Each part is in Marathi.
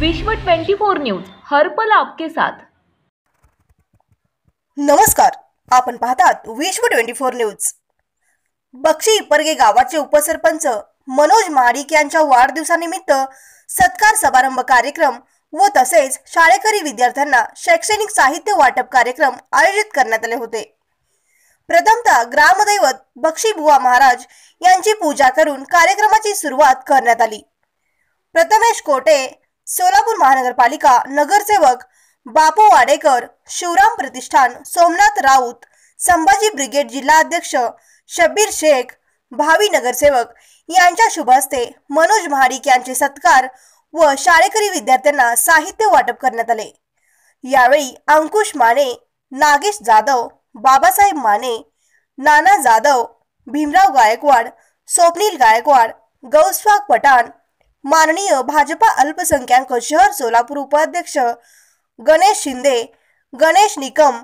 विश्व 24 न्यूज हर पल आपके साथ। नमस्कार, आपण पाहतात विश्व 24 न्यूज। बक्षी इपर्गे गावाचे उपसरपंच मनोज महाडिक यांच्या वाढदिवसानिमित्त सत्कार समारंभ कार्यक्रम व तसेच शाळेकरी विद्यार्थ्यांना शैक्षणिक साहित्य वाटप कार्यक्रम आयोजित करण्यात आले होते। प्रथमतः ग्रामदैवत बक्षी बुवा महाराज यांची पूजा करून कार्यक्रमाची सुरुवात करण्यात आली। प्रथमेश कोटे, सोलापूर महानगरपालिका नगरसेवक बापू वाडेकर, शिवराम प्रतिष्ठान सोमनाथ राऊत, संभाजी ब्रिगेड जिल्हा अध्यक्ष शब्बीर शेख, भावी नगरसेवक यांच्या शुभ हस्ते मनोज महाडिक यांचे सत्कार व शाळेकरी विद्यार्थ्यांना साहित्य वाटप करण्यात आले। यावेळी अंकुश माने, नागेश जाधव, बाबासाहेब माने, नाना जाधव, भीमराव गायकवाड, स्वप्नील गायकवाड, गौसफाक पठाण, माननीय भाजपा अल्पसंख्याक शहर सोलापूर उपाध्यक्ष गणेश शिंदे, गणेश निकम,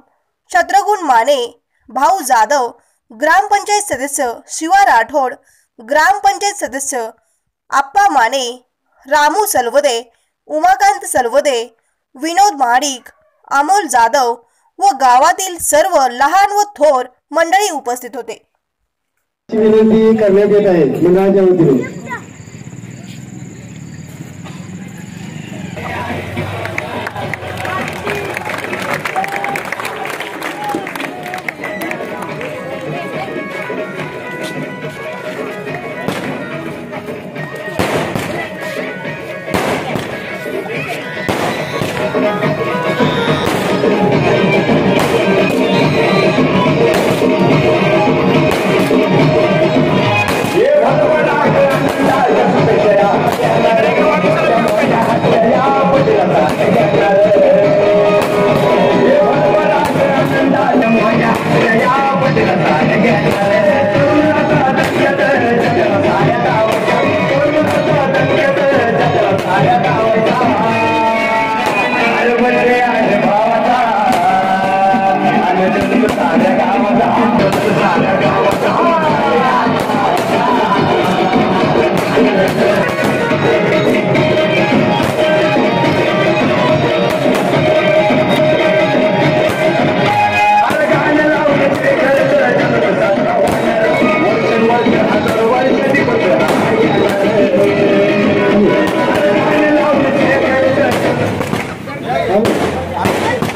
छत्रगुण माने, भाऊ जाधव, ग्रामपंचायत सदस्य शिवा राठोड, ग्रामपंचायत सदस्य आप्पा माने, रामू सलवदे, उमाकांत सलवदे, विनोद महाडिक, अमोल जाधव व गावातील सर्व लहान व थोर मंडळी उपस्थित होते। विनंती करण्यात येत आहे मंडळाच्या वतीने।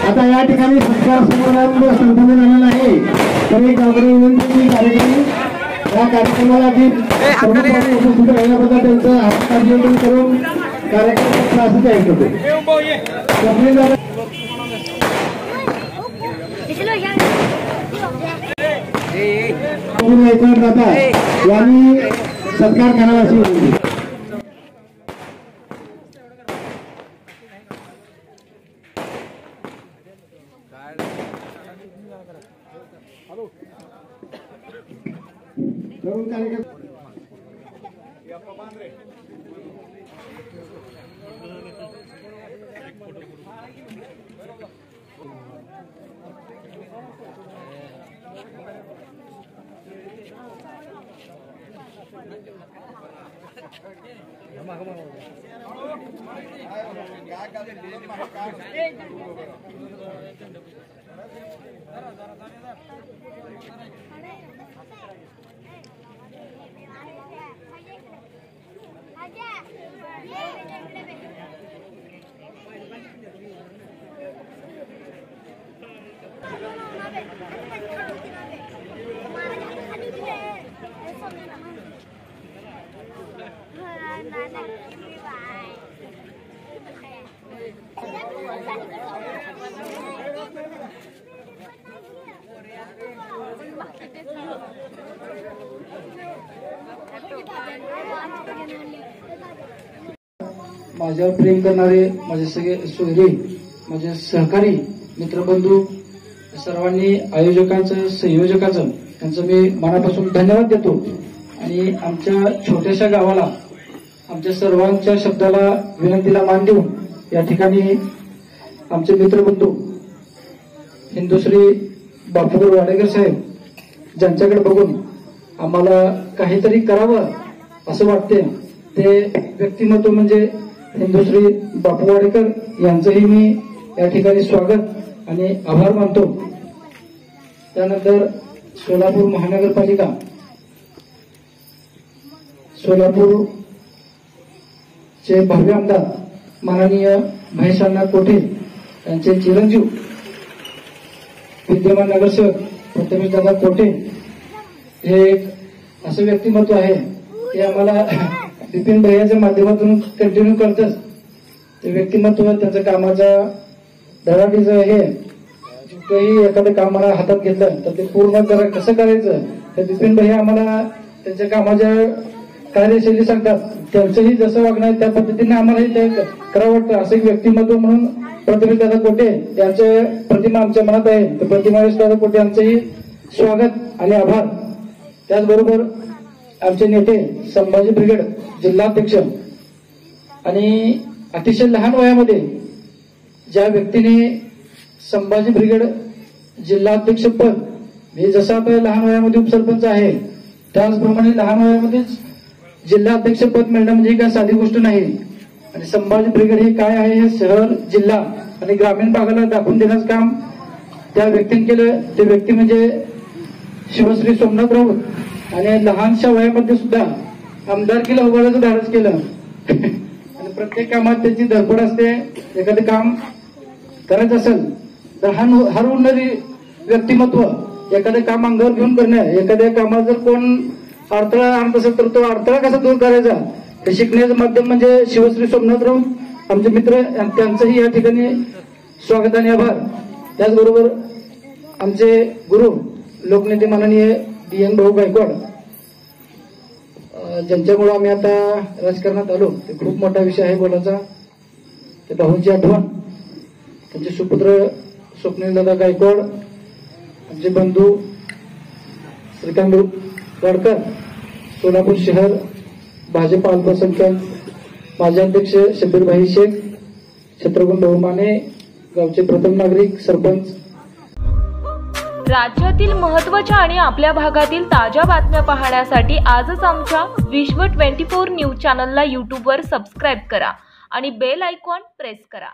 आता या ठिकाणी सत्कार समारंभ संपन्न झालेला आहे। तरी गावकरी विनंती कार्यक्रम या कार्यक्रमाला उपस्थित राहिल्याबद्दल त्यांचं अभिनंदन करून कार्यक्रम असं जाहीर करतो। यांनी सत्कार करावा अशी विनंती। माझ्यावर प्रेम करणारे माझे सगळे सोयरे, माझे सहकारी मित्रबंधू सर्वांनी आयोजकांचं संयोजकांचं त्यांचं मी मनापासून धन्यवाद देतो। आणि आमच्या छोट्याशा गावाला आमच्या सर्वांच्या शब्दाला विनंतीला मान देऊन या ठिकाणी आमचे मित्रबंधू हिंदुश्री बापूराव वाडेकर साहेब ज्यांच्याकडे बघून आम्हाला काहीतरी करावं असं वाटते ते व्यक्तिमत्व म्हणजे हिंदुश्री बापू वाडेकर यांचंही मी या ठिकाणी स्वागत आणि आभार मानतो। त्यानंतर सोलापूर महानगरपालिका, सोलापूर चे भव्य आमदार माननीय महेशांना कोठे यांचे चिरंजीव विद्यमान नगरसेवक प्रथमेश दादा कोठे हे एक असं व्यक्तिमत्व आहे ते आम्हाला बिपिन भैयाच्या माध्यमातून कंटिन्यू करतच। ते व्यक्तिमत्व, त्यांचं कामाचा धडाडीचं हे कुठलंही एखादं काम मला हातात घेतलं तर ते पूर्ण कसं करायचं तर बिपिन भैया आम्हाला त्यांच्या कामाच्या कार्यशैली सांगतात। त्यांचंही जसं वागणं आहे त्या पद्धतीने आम्हालाही ते करावं वाटतं। असं एक व्यक्तिमत्व म्हणून प्रथमेश दादा कोठे यांचे प्रतिमा आमच्या मनात आहे। तर प्रतिमा दादा कोठे यांचंही स्वागत आणि आभार। त्याचबरोबर आमचे नेते संभाजी ब्रिगेड जिल्हाध्यक्ष आणि अतिशय लहान वयामध्ये ज्या व्यक्तीने संभाजी ब्रिगेड जिल्हाध्यक्ष पद हे जसं आता लहान वयामध्ये उपसरपंच आहे त्याचप्रमाणे लहान वयामध्येच जिल्हाध्यक्ष पद मिळणं म्हणजे काय साधी गोष्ट नाही। आणि संभाजी ब्रिगेड हे काय आहे हे शहर, जिल्हा आणि ग्रामीण भागाला दाखवून देण्याचं काम त्या व्यक्तीने केलं। ते व्यक्ती म्हणजे शिवश्री सोमनाथ राऊत। आणि लहानशा वयामध्ये सुद्धा आमदारकीला उभारायचं धाडस केलं आणि प्रत्येक कामात त्याची धडपड असते। एखादं काम करायचं असेल तर हर उन्नती व्यक्तिमत्व एखादं काम अंगावर घेऊन करणं, एखाद्या कामात जर कोण अडथळा आणत असेल तर तो अडथळा कसा दूर करायचा हे शिकण्याचं माध्यम म्हणजे शिवश्री सोमनाथ राऊत आमचे मित्र, त्यांचंही या ठिकाणी स्वागत आणि आभार। त्याचबरोबर आमचे गुरु लोकनेते माननीय DN भाऊ गायकवाड ज्यांच्यामुळे आम्ही आता राजकारणात आलो ते खूप मोठा विषय आहे बोलायचा। ते भाऊंची आठवण, त्यांचे सुपुत्र स्वप्नील दादा गायकवाड, आमचे बंधू श्रीकांत वाडकर, सोलापूर शहर भाजप अल्पसंख्याक माजी अध्यक्ष शब्बीरभाई शेख, छत्रपती भाऊ माने, गावचे प्रथम नागरिक, सरपंच। राज्यातील महत्त्वाच्या आणि आपल्या भागातील ताज्या बातम्या पाहण्यासाठी आजच आमच्या विश्व 24 न्यूज चॅनलला यूट्यूबवर सबस्क्राईब करा आणि बेल आयकॉन प्रेस करा।